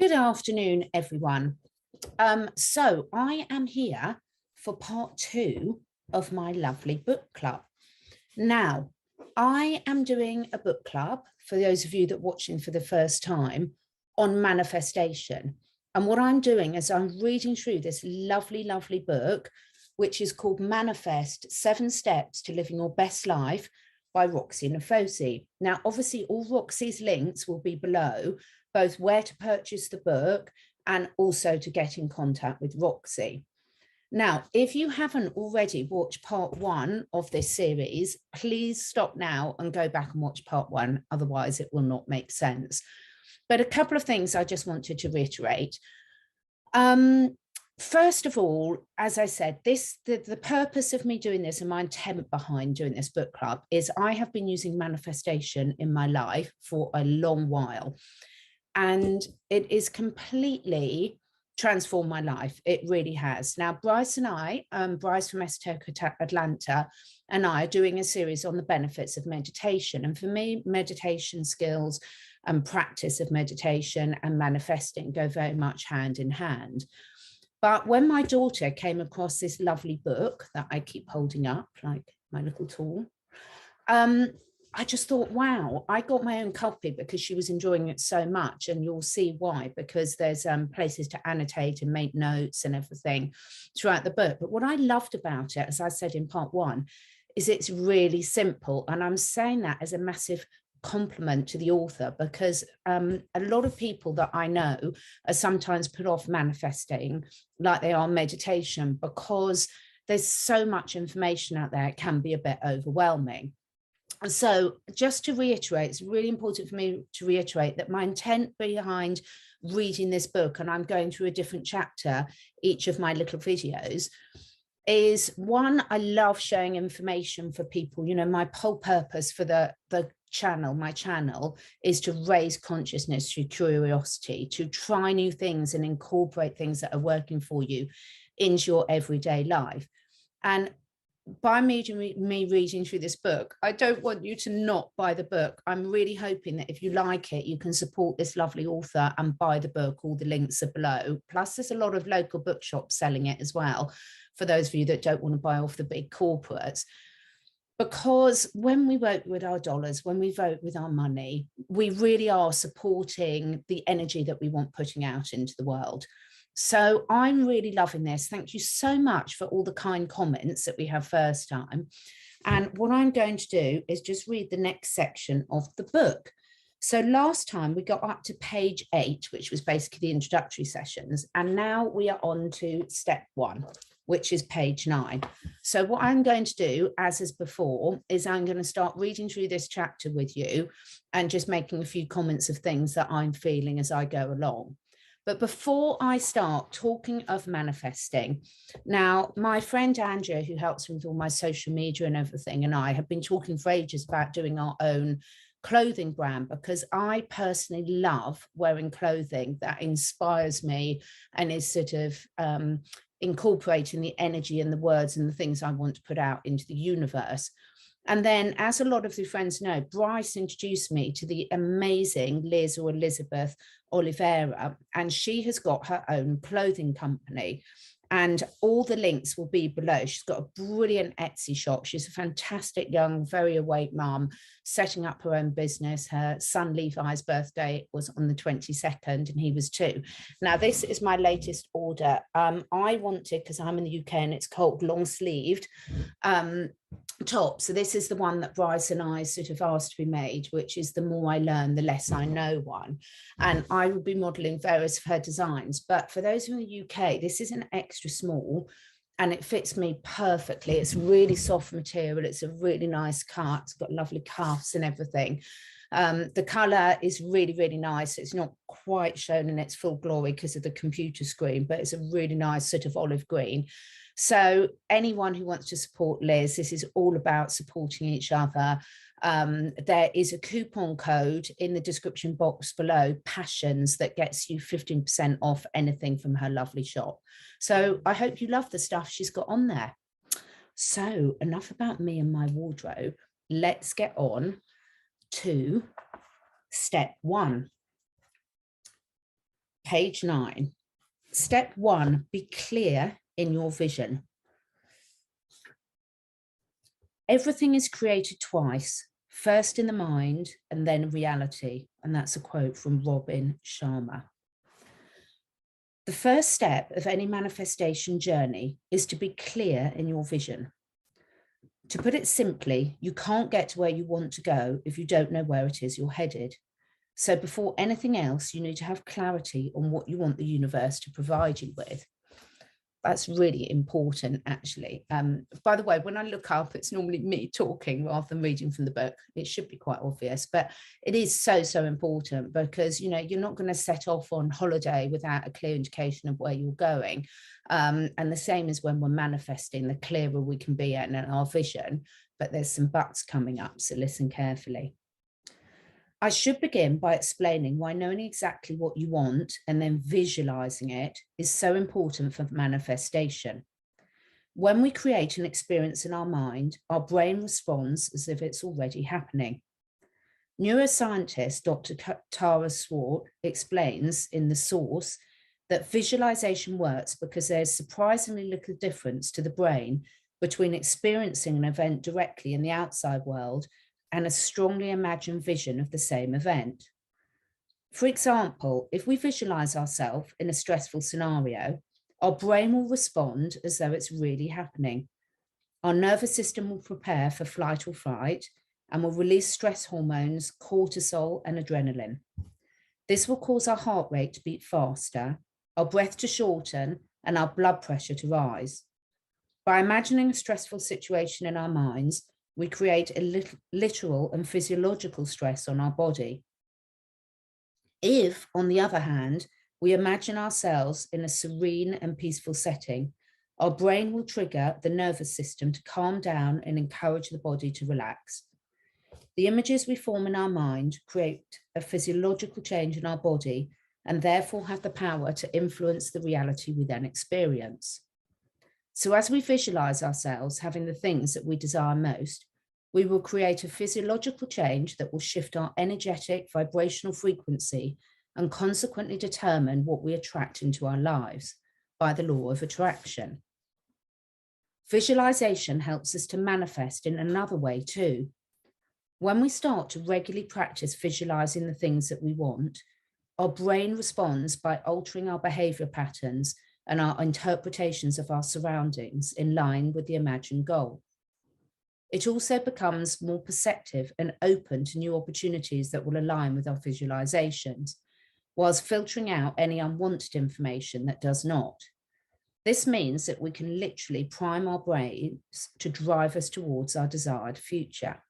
Good afternoon, everyone. So I am here for part 2 of my lovely book club. Now, I am doing a book club, for those of you that are watching for the first time, on manifestation. And what I'm doing is I'm reading through this lovely, lovely book, which is called Manifest: 7 Steps to Living Your Best Life by Roxie Nafousi. Now, obviously, all Roxie's links will be below, both where to purchase the book and also to get in contact with Roxie. Now, if you haven't already watched part 1 of this series, please stop now and go back and watch part 1. Otherwise, it will not make sense. But a couple of things I just wanted to reiterate. First of all, as I said, the purpose of me doing this and my intent behind doing this book club is I have been using manifestation in my life for a long while. And it is completely transformed my life. It really has. Now, Bryce and I, Bryce from Esoteric Atlanta, and I are doing a series on the benefits of meditation. And for me, meditation skills and practice of meditation and manifesting go very much hand in hand. But when my daughter came across this lovely book that I keep holding up, like my little tool, I just thought, wow, I got my own copy because she was enjoying it so much. And you'll see why, because there's places to annotate and make notes and everything throughout the book. But what I loved about it, as I said in part 1, is it's really simple. And I'm saying that as a massive compliment to the author, because a lot of people that I know are sometimes put off manifesting like they are meditation, because there's so much information out there, it can be a bit overwhelming. So just to reiterate, it's really important for me to reiterate that my intent behind reading this book, and I'm going through a different chapter each of my little videos, is one, I love sharing information for people. You know, my whole purpose for the channel, my channel, is to raise consciousness through curiosity, to try new things and incorporate things that are working for you into your everyday life. And by me reading through this book, I don't want you to not buy the book. I'm really hoping that if you like it, you can support this lovely author and buy the book. All the links are below. Plus, there's a lot of local bookshops selling it as well, for those of you that don't want to buy off the big corporates. Because when we vote with our dollars, when we vote with our money, we really are supporting the energy that we want putting out into the world. So I'm really loving this. Thank you so much for all the kind comments that we have first time. And what I'm going to do is just read the next section of the book. So last time we got up to page 8, which was basically the introductory sessions. And now we are on to step 1, which is page 9. So what I'm going to do, as is before, is I'm going to start reading through this chapter with you and just making a few comments of things that I'm feeling as I go along. But before I start talking of manifesting, now my friend Andrea, who helps me with all my social media and everything, and I have been talking for ages about doing our own clothing brand, because I personally love wearing clothing that inspires me and is sort of incorporating the energy and the words and the things I want to put out into the universe. And then, as a lot of the friends know, Bryce introduced me to the amazing Liz, or Elizabeth Oliveira, and she has got her own clothing company. And all the links will be below. She's got a brilliant Etsy shop. She's a fantastic young, very awake mum, setting up her own business. Her son Levi's birthday was on the 22nd, and he was 2. Now, this is my latest order. I wanted, because I'm in the UK and it's cold, long sleeved top. So this is the one that Bryce and I sort of asked to be made, which is the more I learn, the less I know one. And I will be modeling various of her designs. But for those who are in the UK, this is an extra small and it fits me perfectly. It's really soft material. It's a really nice cut. It's got lovely cuffs and everything. The color is really, really nice. It's not quite shown in its full glory because of the computer screen, but it's a really nice sort of olive green. So anyone who wants to support Liz, this is all about supporting each other. There is a coupon code in the description box below, Passions, that gets you 15% off anything from her lovely shop. So I hope you love the stuff she's got on there. So enough about me and my wardrobe. Let's get on to step 1. Page 9. Step 1, be clear in your vision. Everything is created twice, first in the mind and then reality. And that's a quote from Robin Sharma. The first step of any manifestation journey is to be clear in your vision. To put it simply, you can't get to where you want to go if you don't know where it is you're headed. So before anything else, you need to have clarity on what you want the universe to provide you with. That's really important, actually. By the way, when I look up, it's normally me talking rather than reading from the book. It should be quite obvious, but it is so, so important because, you know, you're not going to set off on holiday without a clear indication of where you're going. And the same is when we're manifesting, the clearer we can be in our vision, but there's some buts coming up, so listen carefully. I should begin by explaining why knowing exactly what you want and then visualizing it is so important for manifestation. When we create an experience in our mind, our brain responds as if it's already happening. Neuroscientist Dr. Tara Swart explains in The Source that visualization works because there's surprisingly little difference to the brain between experiencing an event directly in the outside world and a strongly imagined vision of the same event. For example, if we visualize ourselves in a stressful scenario, our brain will respond as though it's really happening. Our nervous system will prepare for flight or fight and will release stress hormones, cortisol, and adrenaline. This will cause our heart rate to beat faster, our breath to shorten, and our blood pressure to rise. By imagining a stressful situation in our minds, we create a literal and physiological stress on our body. If, on the other hand, we imagine ourselves in a serene and peaceful setting, our brain will trigger the nervous system to calm down and encourage the body to relax. The images we form in our mind create a physiological change in our body and therefore have the power to influence the reality we then experience. So as we visualize ourselves having the things that we desire most, we will create a physiological change that will shift our energetic vibrational frequency and consequently determine what we attract into our lives by the law of attraction. Visualization helps us to manifest in another way too. When we start to regularly practice visualizing the things that we want, our brain responds by altering our behavior patterns and our interpretations of our surroundings in line with the imagined goal. It also becomes more perceptive and open to new opportunities that will align with our visualizations, whilst filtering out any unwanted information that does not. This means that we can literally prime our brains to drive us towards our desired future.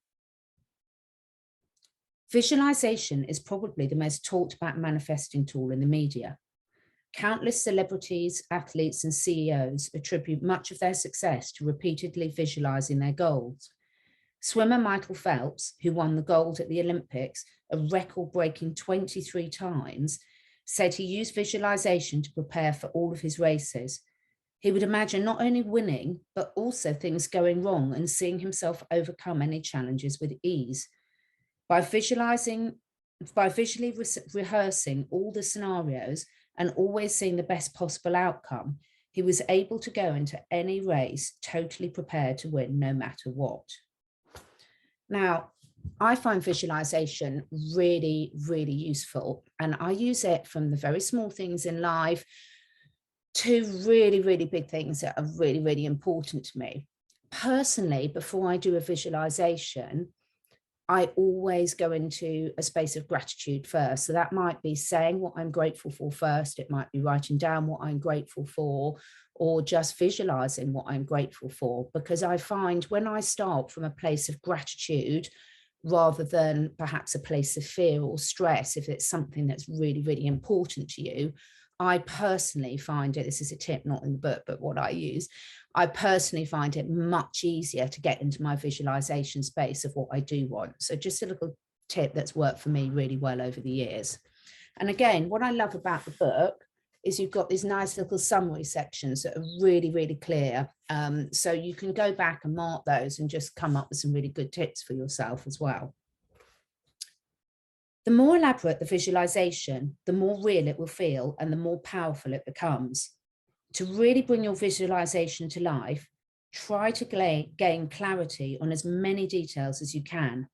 Visualization is probably the most talked about manifesting tool in the media. Countless celebrities, athletes, and CEOs attribute much of their success to repeatedly visualizing their goals. Swimmer Michael Phelps, who won the gold at the Olympics a record-breaking 23 times, said he used visualization to prepare for all of his races. He would imagine not only winning, but also things going wrong and seeing himself overcome any challenges with ease. By visually rehearsing all the scenarios and always seeing the best possible outcome, he was able to go into any race totally prepared to win no matter what. Now, I find visualization really, really useful, and I use it from the very small things in life to really, really big things that are really, really important to me. Personally, before I do a visualization, I always go into a space of gratitude first. So that might be saying what I'm grateful for first. It might be writing down what I'm grateful for, or just visualizing what I'm grateful for. Because I find when I start from a place of gratitude, rather than perhaps a place of fear or stress, if it's something that's really, really important to you, I personally find it, this is a tip, not in the book, but what I use, I personally find it much easier to get into my visualization space of what I do want. So just a little tip that's worked for me really well over the years. And again, what I love about the book is you've got these nice little summary sections that are really, really clear. So you can go back and mark those and just come up with some really good tips for yourself as well. The more elaborate the visualization, the more real it will feel and the more powerful it becomes. To really bring your visualization to life, try to gain clarity on as many details as you can.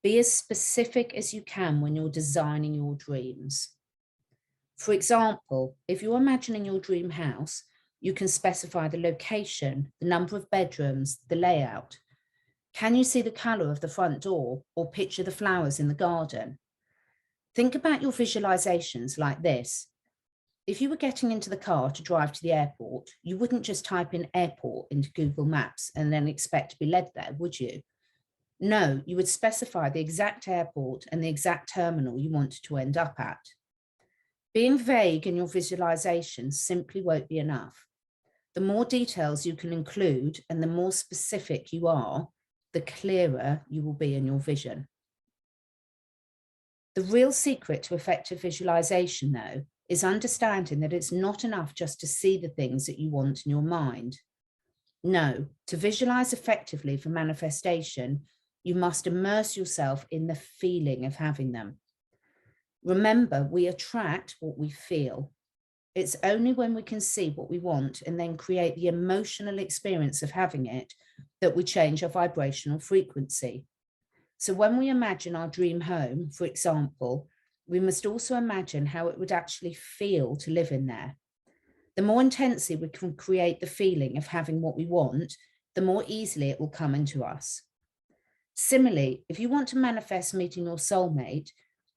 Be as specific as you can when you're designing your dreams. For example, if you're imagining your dream house, you can specify the location, the number of bedrooms, the layout. Can you see the colour of the front door or picture the flowers in the garden? Think about your visualizations like this. If you were getting into the car to drive to the airport, you wouldn't just type in airport into Google Maps and then expect to be led there, would you? No, you would specify the exact airport and the exact terminal you wanted to end up at. Being vague in your visualization simply won't be enough. The more details you can include and the more specific you are, the clearer you will be in your vision. The real secret to effective visualization, though, is understanding that it's not enough just to see the things that you want in your mind. No, to visualize effectively for manifestation, you must immerse yourself in the feeling of having them. Remember, we attract what we feel. It's only when we can see what we want and then create the emotional experience of having it that we change our vibrational frequency. So when we imagine our dream home, for example, we must also imagine how it would actually feel to live in there. The more intensely we can create the feeling of having what we want, the more easily it will come into us. Similarly, if you want to manifest meeting your soulmate,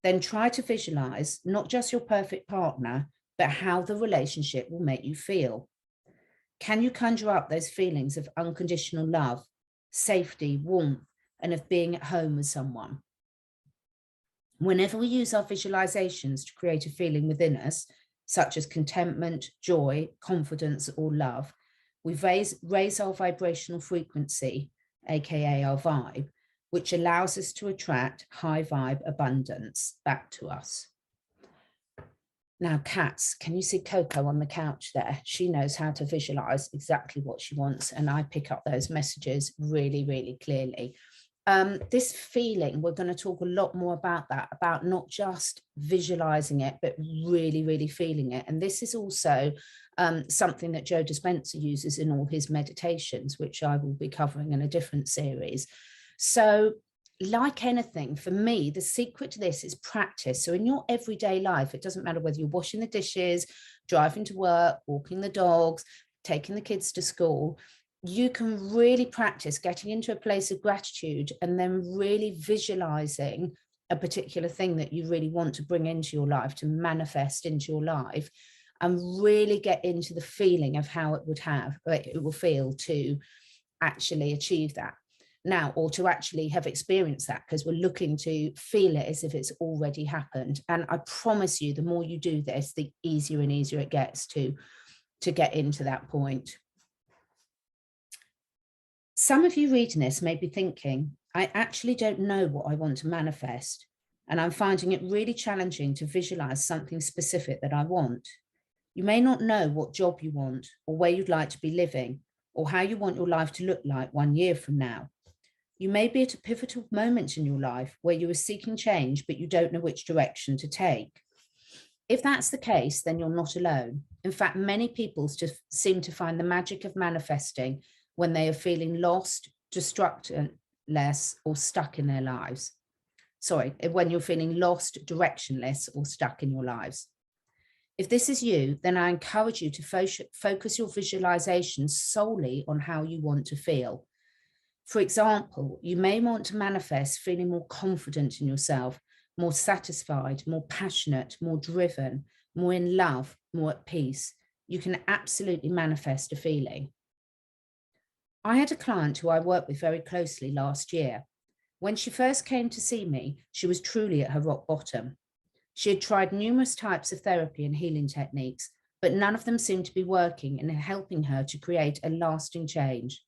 then try to visualize not just your perfect partner, but how the relationship will make you feel. Can you conjure up those feelings of unconditional love, safety, warmth, and of being at home with someone? Whenever we use our visualizations to create a feeling within us, such as contentment, joy, confidence, or love, we raise our vibrational frequency, aka our vibe, which allows us to attract high vibe abundance back to us. Now, cats, can you see Coco on the couch there? She knows how to visualize exactly what she wants, and I pick up those messages really, really clearly. This feeling, we're going to talk a lot more about that, about not just visualizing it, but really, really feeling it. And this is also something that Joe Dispenza uses in all his meditations, which I will be covering in a different series. So like anything, for me, the secret to this is practice. So in your everyday life, it doesn't matter whether you're washing the dishes, driving to work, walking the dogs, taking the kids to school, you can really practice getting into a place of gratitude and then really visualizing a particular thing that you really want to bring into your life, to manifest into your life, and really get into the feeling of how it will feel to actually achieve that now, or to actually have experienced that, because we're looking to feel it as if it's already happened. And I promise you, the more you do this, the easier and easier it gets to get into that point. Some of you reading this may be thinking, I actually don't know what I want to manifest, and I'm finding it really challenging to visualize something specific that I want. You may not know what job you want, or where you'd like to be living, or how you want your life to look like 1 year from now. You may be at a pivotal moment in your life where you are seeking change, but you don't know which direction to take. If that's the case, then you're not alone. In fact, many people just seem to find the magic of manifesting when they are feeling lost, directionless, or stuck in their lives. Sorry, when you're feeling lost, directionless, or stuck in your lives. If this is you, then I encourage you to focus your visualization solely on how you want to feel. For example, you may want to manifest feeling more confident in yourself, more satisfied, more passionate, more driven, more in love, more at peace. You can absolutely manifest a feeling. I had a client who I worked with very closely last year. When she first came to see me, she was truly at her rock bottom. She had tried numerous types of therapy and healing techniques, but none of them seemed to be working and helping her to create a lasting change.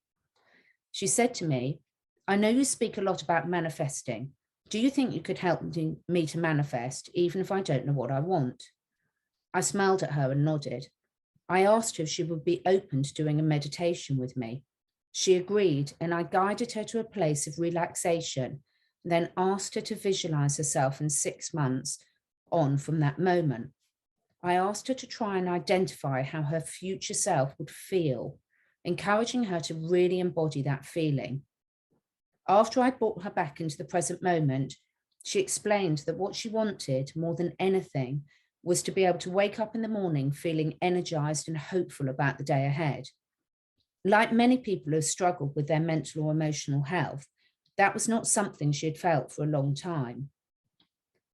She said to me, I know you speak a lot about manifesting. Do you think you could help me to manifest, even if I don't know what I want? I smiled at her and nodded. I asked her if she would be open to doing a meditation with me. She agreed, and I guided her to a place of relaxation, then asked her to visualize herself in 6 months on from that moment. I asked her to try and identify how her future self would feel, encouraging her to really embody that feeling. After I brought her back into the present moment, she explained that what she wanted more than anything was to be able to wake up in the morning feeling energized and hopeful about the day ahead. Like many people who have struggled with their mental or emotional health, that was not something she had felt for a long time.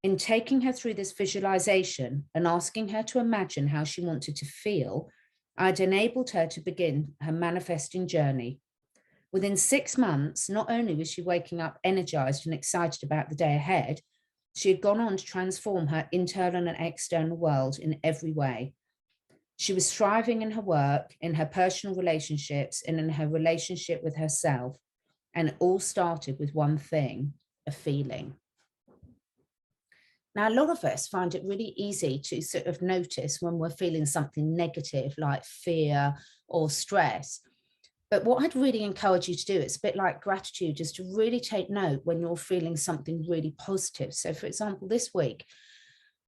In taking her through this visualization and asking her to imagine how she wanted to feel, I'd enabled her to begin her manifesting journey. Within 6 months, not only was she waking up energized and excited about the day ahead, she had gone on to transform her internal and external world in every way. She was thriving in her work, in her personal relationships, and in her relationship with herself. And it all started with one thing, a feeling. Now, a lot of us find it really easy to sort of notice when we're feeling something negative like fear or stress. But what I'd really encourage you to do, it's a bit like gratitude, is to really take note when you're feeling something really positive. So, for example, this week,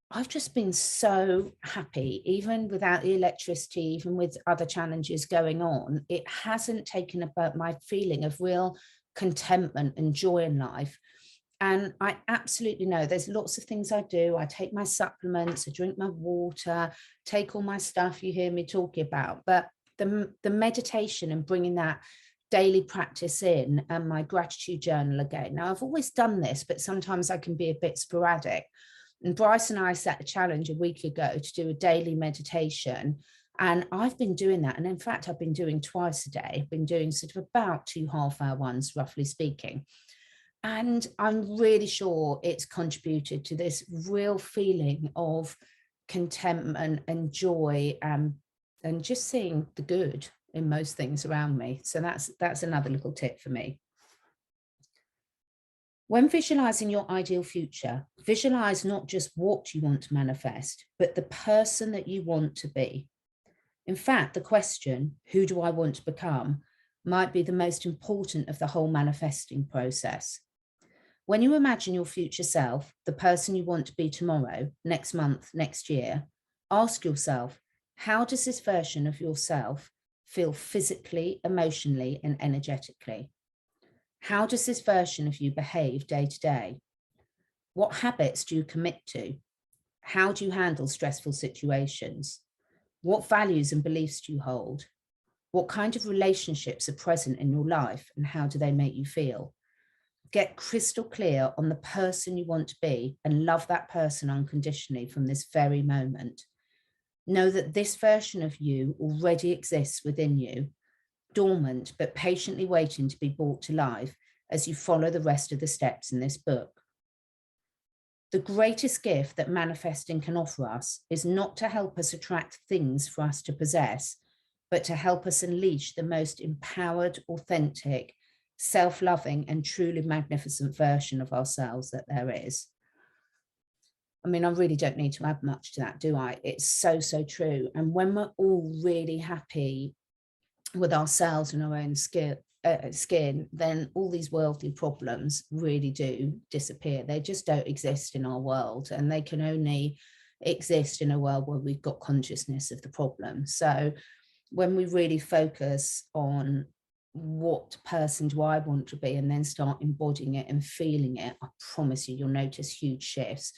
I've just been so happy, even without the electricity, even with other challenges going on. It hasn't taken about my feeling of real contentment and joy in life. And I absolutely know there's lots of things I do. I take my supplements, I drink my water, take all my stuff you hear me talking about. But the meditation and bringing that daily practice in, and my gratitude journal again. Now, I've always done this, but sometimes I can be a bit sporadic. And Bryce and I set a challenge a week ago to do a daily meditation. And I've been doing that. And in fact, I've been doing twice a day. I've been doing sort of about 2 half-hour ones, roughly speaking. And I'm really sure it's contributed to this real feeling of contentment and joy, and just seeing the good in most things around me. So that's another little tip for me. When visualizing your ideal future, visualize not just what you want to manifest, but the person that you want to be. In fact, the question, who do I want to become, might be the most important of the whole manifesting process. When you imagine your future self, the person you want to be tomorrow, next month, next year, ask yourself, how does this version of yourself feel physically, emotionally, and energetically? How does this version of you behave day to day? What habits do you commit to? How do you handle stressful situations? What values and beliefs do you hold? What kind of relationships are present in your life, and how do they make you feel? Get crystal clear on the person you want to be and love that person unconditionally from this very moment. Know that this version of you already exists within you, dormant but patiently waiting to be brought to life as you follow the rest of the steps in this book. The greatest gift that manifesting can offer us is not to help us attract things for us to possess, but to help us unleash the most empowered, authentic, self-loving, and truly magnificent version of ourselves that there is. I mean, I really don't need to add much to that, do I? It's so, so true. And when we're all really happy with ourselves and our own skin, then all these worldly problems really do disappear. They just don't exist in our world, and they can only exist in a world where we've got consciousness of the problem. So when we really focus on what person do I want to be, and then start embodying it and feeling it, I promise you, you'll notice huge shifts.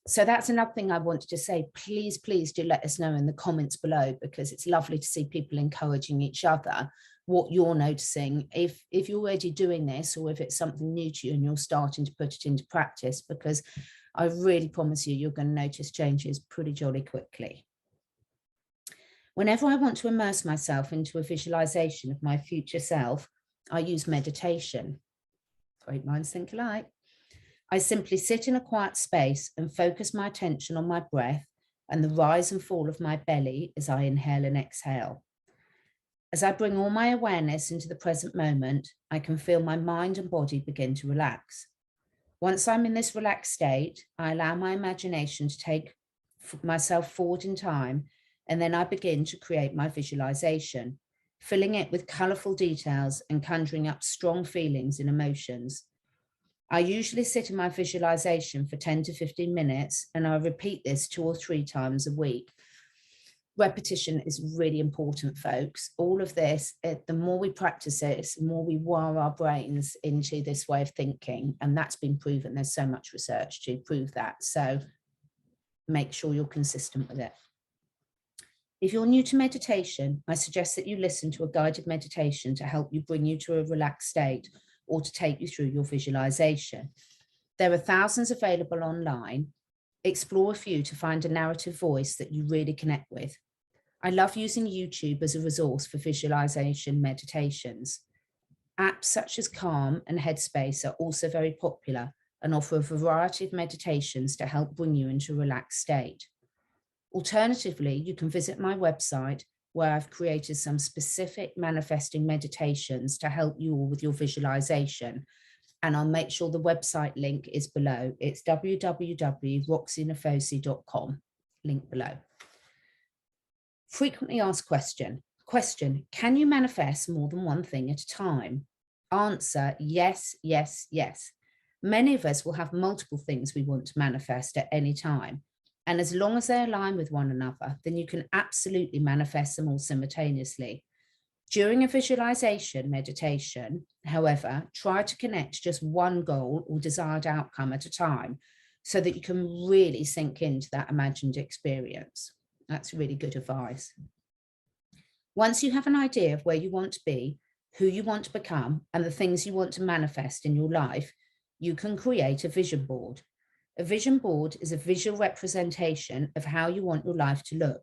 So that's another thing I wanted to say. Please, please do let us know in the comments below, because it's lovely to see people encouraging each other, what you're noticing, if you're already doing this, or if it's something new to you and you're starting to put it into practice, because I really promise you, you're going to notice changes pretty jolly quickly. Whenever I want to immerse myself into a visualization of my future self, I use meditation. Great minds think alike. I simply sit in a quiet space and focus my attention on my breath and the rise and fall of my belly as I inhale and exhale. As I bring all my awareness into the present moment, I can feel my mind and body begin to relax. Once I'm in this relaxed state, I allow my imagination to take myself forward in time, and then I begin to create my visualization, filling it with colorful details and conjuring up strong feelings and emotions. I usually sit in my visualization for 10 to 15 minutes, and I repeat this 2 or 3 times a week. Repetition is really important, folks. All of this, the more we practice it, the more we wire our brains into this way of thinking. And that's been proven. There's so much research to prove that. So make sure you're consistent with it. If you're new to meditation, I suggest that you listen to a guided meditation to help you bring you to a relaxed state or to take you through your visualization. There are thousands available online. Explore a few to find a narrative voice that you really connect with. I love using YouTube as a resource for visualization meditations. Apps such as Calm and Headspace are also very popular and offer a variety of meditations to help bring you into a relaxed state. Alternatively, you can visit my website where I've created some specific manifesting meditations to help you all with your visualization. And I'll make sure the website link is below. It's www.roxienafousi.com, link below. Frequently asked question. Can you manifest more than one thing at a time? Answer, yes, yes, yes. Many of us will have multiple things we want to manifest at any time. And as long as they align with one another, then you can absolutely manifest them all simultaneously. During a visualization meditation, however, try to connect just one goal or desired outcome at a time so that you can really sink into that imagined experience. That's really good advice. Once you have an idea of where you want to be, who you want to become, and the things you want to manifest in your life, you can create a vision board. A vision board is a visual representation of how you want your life to look.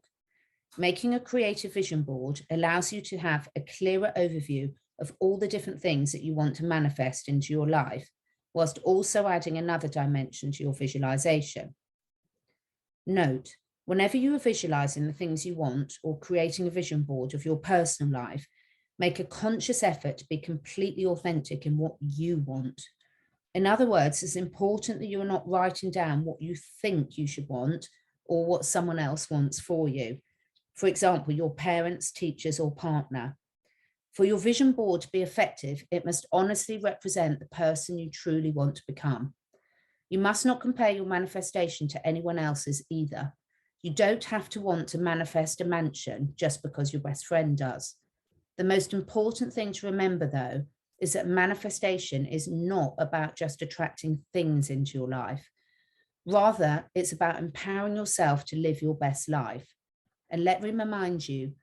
Making a creative vision board allows you to have a clearer overview of all the different things that you want to manifest into your life, whilst also adding another dimension to your visualization. Note, whenever you are visualizing the things you want or creating a vision board of your personal life, make a conscious effort to be completely authentic in what you want. In other words, it's important that you are not writing down what you think you should want or what someone else wants for you. For example, your parents, teachers, or partner. For your vision board to be effective, it must honestly represent the person you truly want to become. You must not compare your manifestation to anyone else's either. You don't have to want to manifest a mansion just because your best friend does. The most important thing to remember, though, is that manifestation is not about just attracting things into your life. Rather, it's about empowering yourself to live your best life. And let me remind you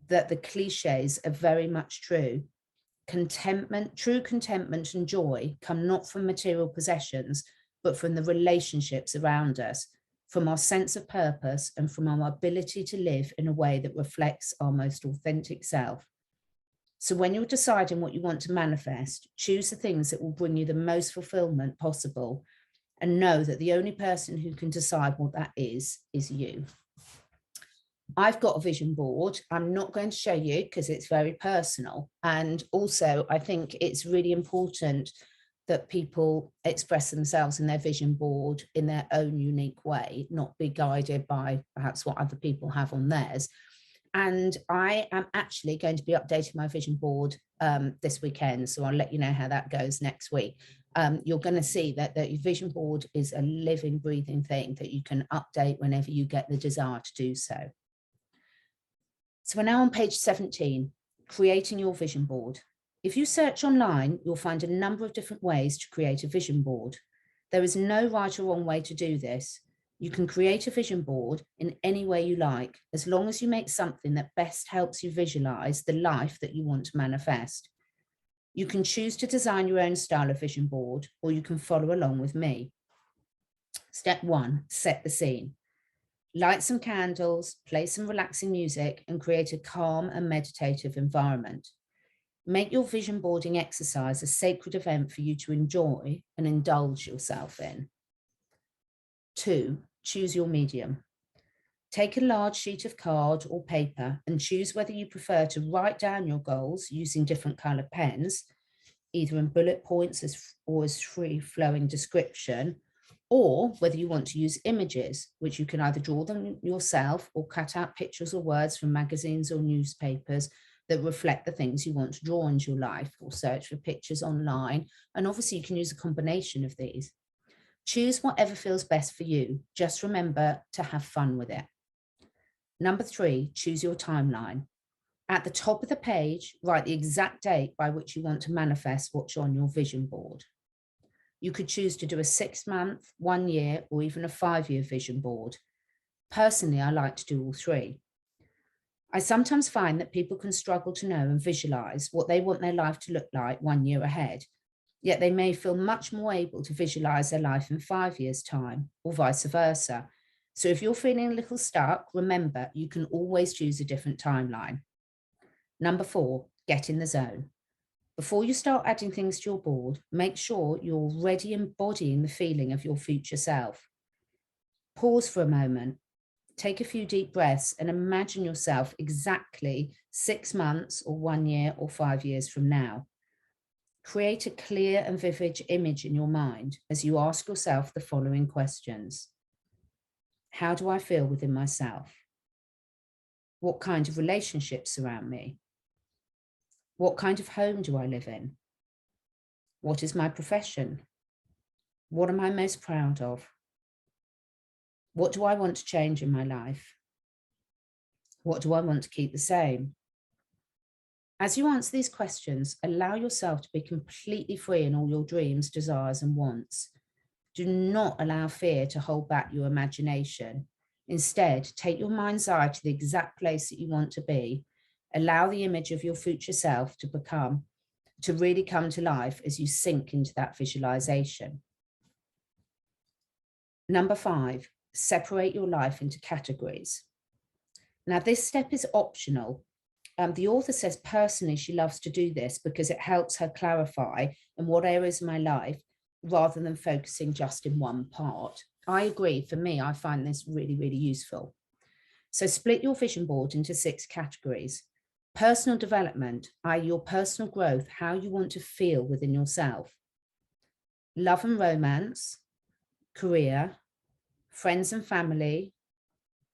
that the cliches are very much true. True contentment and joy come not from material possessions, but from the relationships around us, from our sense of purpose, and from our ability to live in a way that reflects our most authentic self. So when you're deciding what you want to manifest, choose the things that will bring you the most fulfillment possible, and know that the only person who can decide what that is you. I've got a vision board. I'm not going to show you because it's very personal. And also, I think it's really important that people express themselves in their vision board in their own unique way, not be guided by perhaps what other people have on theirs. And I am actually going to be updating my vision board this weekend. So I'll let you know how that goes next week. You're going to see that the vision board is a living, breathing thing that you can update whenever you get the desire to do so. So we're now on page 17, creating your vision board. If you search online, you'll find a number of different ways to create a vision board. There is no right or wrong way to do this. You can create a vision board in any way you like, as long as you make something that best helps you visualize the life that you want to manifest. You can choose to design your own style of vision board, or you can follow along with me. Step 1, set the scene. Light some candles, play some relaxing music, and create a calm and meditative environment. Make your vision boarding exercise a sacred event for you to enjoy and indulge yourself in. 2, choose your medium. Take a large sheet of card or paper and choose whether you prefer to write down your goals using different colored pens, either in bullet points or as free-flowing description, or whether you want to use images, which you can either draw them yourself or cut out pictures or words from magazines or newspapers that reflect the things you want to draw into your life, or search for pictures online. And obviously you can use a combination of these. Choose whatever feels best for you. Just remember to have fun with it. Number 3, choose your timeline. At the top of the page, write the exact date by which you want to manifest what's on your vision board. You could choose to do a 6-month, 1 year, or even a 5-year vision board. Personally, I like to do all 3. I sometimes find that people can struggle to know and visualize what they want their life to look like 1 year ahead, yet they may feel much more able to visualize their life in 5 years' time, or vice versa. So if you're feeling a little stuck, remember, you can always choose a different timeline. Number 4, get in the zone. Before you start adding things to your board, make sure you're already embodying the feeling of your future self. Pause for a moment, take a few deep breaths, and imagine yourself exactly 6 months or 1 year or 5 years from now. Create a clear and vivid image in your mind as you ask yourself the following questions. How do I feel within myself? What kind of relationships surround me? What kind of home do I live in? What is my profession? What am I most proud of? What do I want to change in my life? What do I want to keep the same? As you answer these questions, allow yourself to be completely free in all your dreams, desires, and wants. Do not allow fear to hold back your imagination. Instead, take your mind's eye to the exact place that you want to be. Allow the image of your future self to really come to life as you sink into that visualization. Number 5, separate your life into categories. Now, this step is optional. The author says personally she loves to do this because it helps her clarify in what areas of my life, rather than focusing just in one part. I agree. For me, I find this really, really useful. So split your vision board into 6 categories. Personal development, i.e. your personal growth, how you want to feel within yourself. Love and romance, career, friends and family,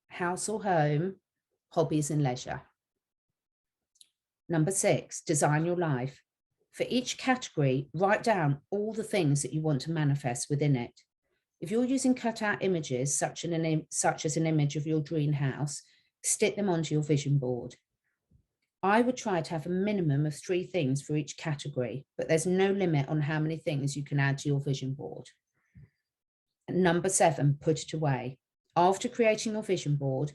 house or home, hobbies and leisure. Number 6, design your life. For each category, write down all the things that you want to manifest within it. If you're using cut-out images, such as an image of your dream house, stick them onto your vision board. I would try to have a minimum of 3 things for each category, but there's no limit on how many things you can add to your vision board. And number 7, put it away. After creating your vision board,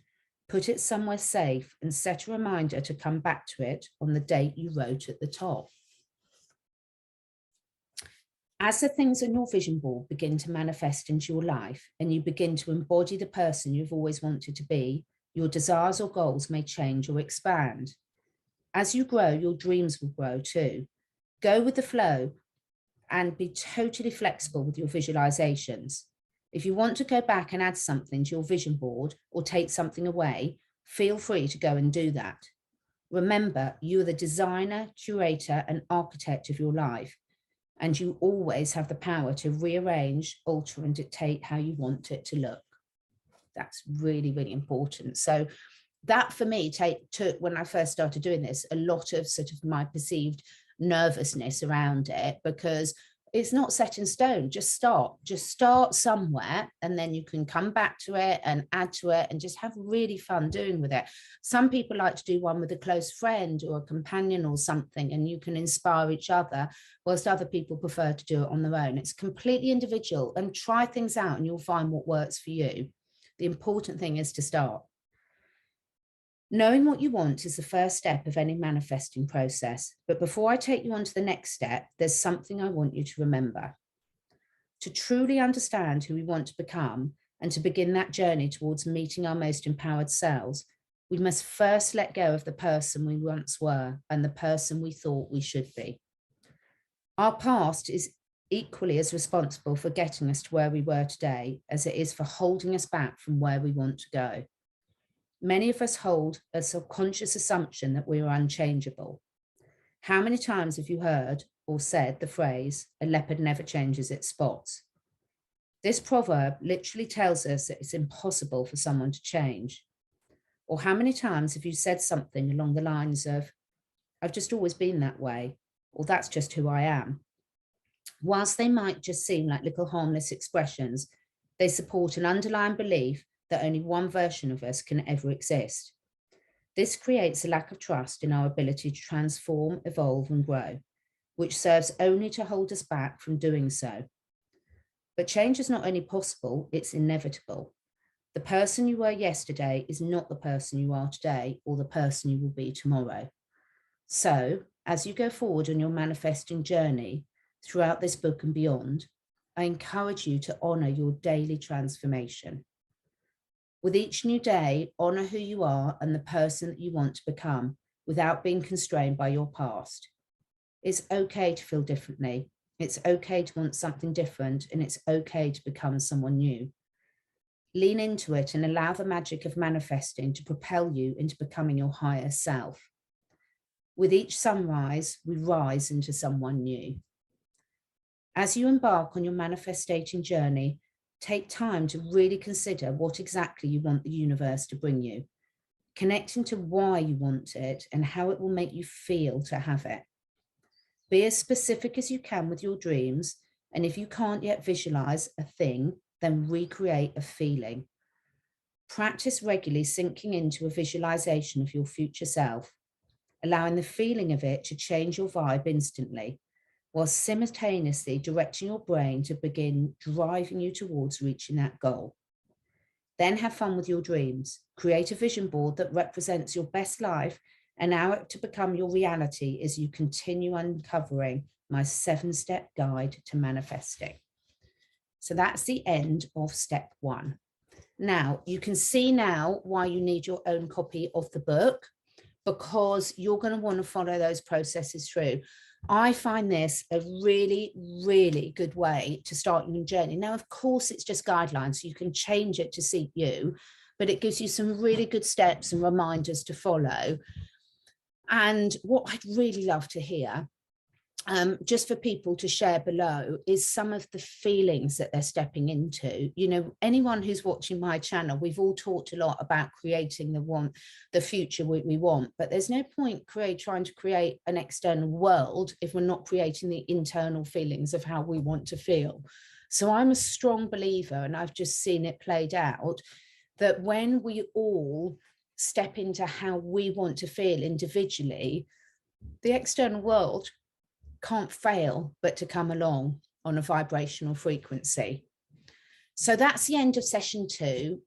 put it somewhere safe and set a reminder to come back to it on the date you wrote at the top. As the things on your vision board begin to manifest into your life and you begin to embody the person you've always wanted to be, your desires or goals may change or expand. As you grow, your dreams will grow too. Go with the flow and be totally flexible with your visualizations. If you want to go back and add something to your vision board or take something away, feel free to go and do that. Remember, you are the designer, curator, and architect of your life, and you always have the power to rearrange, alter, and dictate how you want it to look. That's really, really important. So that for me took, when I first started doing this, a lot of sort of my perceived nervousness around it, because it's not set in stone. Just start somewhere, and then you can come back to it and add to it and just have really fun doing with it. Some people like to do one with a close friend or a companion or something, and you can inspire each other, whilst other people prefer to do it on their own. It's completely individual, and try things out and you'll find what works for you. The important thing is to start. Knowing what you want is the first step of any manifesting process. But before I take you on to the next step, there's something I want you to remember. To truly understand who we want to become and to begin that journey towards meeting our most empowered selves, we must first let go of the person we once were and the person we thought we should be. Our past is equally as responsible for getting us to where we were today as it is for holding us back from where we want to go. Many of us hold a subconscious assumption that we are unchangeable. How many times have you heard or said the phrase, "A leopard never changes its spots"? This proverb literally tells us that it's impossible for someone to change. Or how many times have you said something along the lines of, I've just always been that way, or that's just who I am. Whilst they might just seem like little harmless expressions, they support an underlying belief that only one version of us can ever exist. This creates a lack of trust in our ability to transform, evolve, and grow, which serves only to hold us back from doing so. But change is not only possible, it's inevitable. The person you were yesterday is not the person you are today or the person you will be tomorrow. So, as you go forward on your manifesting journey throughout this book and beyond, I encourage you to honor your daily transformation. With each new day, honor who you are and the person that you want to become without being constrained by your past. It's okay to feel differently. It's okay to want something different, and it's okay to become someone new. Lean into it and allow the magic of manifesting to propel you into becoming your higher self. With each sunrise, we rise into someone new. As you embark on your manifesting journey, take time to really consider what exactly you want the universe to bring you, connecting to why you want it and how it will make you feel to have it. Be as specific as you can with your dreams, and if you can't yet visualize a thing, then recreate a feeling. Practice regularly sinking into a visualization of your future self, allowing the feeling of it to change your vibe instantly, while simultaneously directing your brain to begin driving you towards reaching that goal. Then have fun with your dreams. Create a vision board that represents your best life and allow it to become your reality as you continue uncovering my 7-step guide to manifesting. So that's the end of step 1. Now, you can see now why you need your own copy of the book, because you're going to want to follow those processes through. I find this a really, really good way to start your journey. Now, of course, it's just guidelines, so you can change it to suit you, but it gives you some really good steps and reminders to follow. And what I'd really love to hear, just for people to share below, is some of the feelings that they're stepping into. You know, anyone who's watching my channel, we've all talked a lot about creating the future we want, but there's no point trying to create an external world if we're not creating the internal feelings of how we want to feel. So I'm a strong believer, and I've just seen it played out, that when we all step into how we want to feel individually, the external world can't fail but to come along on a vibrational frequency. So that's the end of session 2.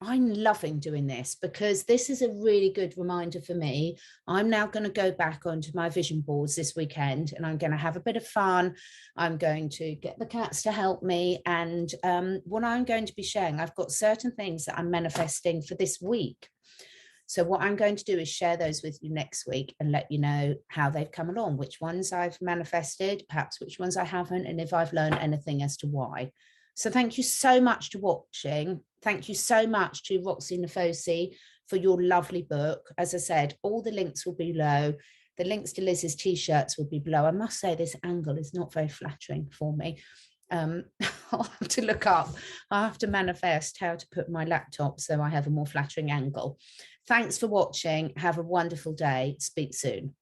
I'm loving doing this because this is a really good reminder for me. I'm now going to go back onto my vision boards this weekend, and I'm going to have a bit of fun. I'm going to get the cats to help me. And what I'm going to be sharing, I've got certain things that I'm manifesting for this week. So what I'm going to do is share those with you next week and let you know how they've come along, which ones I've manifested, perhaps which ones I haven't, and if I've learned anything as to why. So thank you so much for watching. Thank you so much to Roxie Nafousi for your lovely book. As I said, all the links will be below. The links to Liz's t-shirts will be below. I must say this angle is not very flattering for me. I'll have to look up. I have to manifest how to put my laptop so I have a more flattering angle. Thanks for watching. Have a wonderful day. Speak soon.